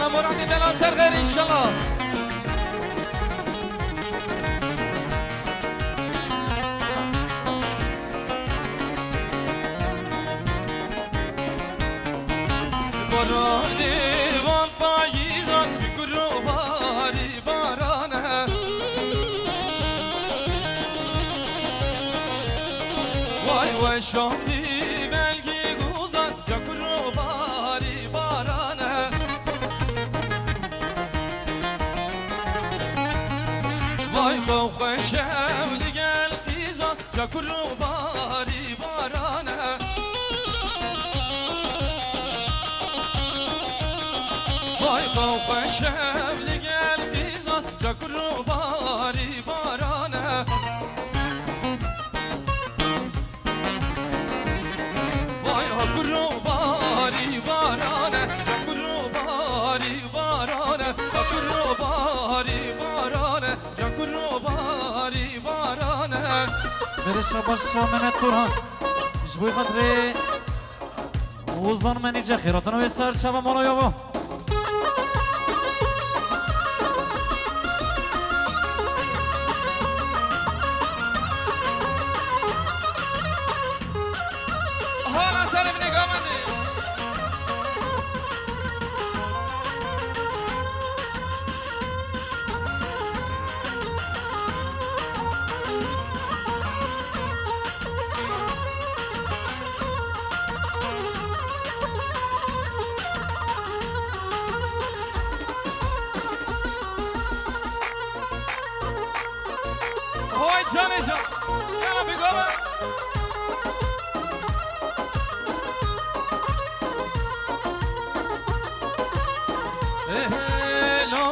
مراد دلان سر غیر انشالله بارانی وان پاییزان بگرو باری بارانه وای وای شاندی بلگی گوزان یکرو باری بارانه وای خواه شولی گل خیزان یکرو باری بارانه وای خواه شولی گل خیزان یکرو باری بارانه گرو باری بارانه گرو باری بارانه گرو باری بارانه گرو باری بارانه برشا باشا من توران جبوی خاطر وزان منی جا خیراتنا به سر شبا مالا یابا جانشان یالا بگو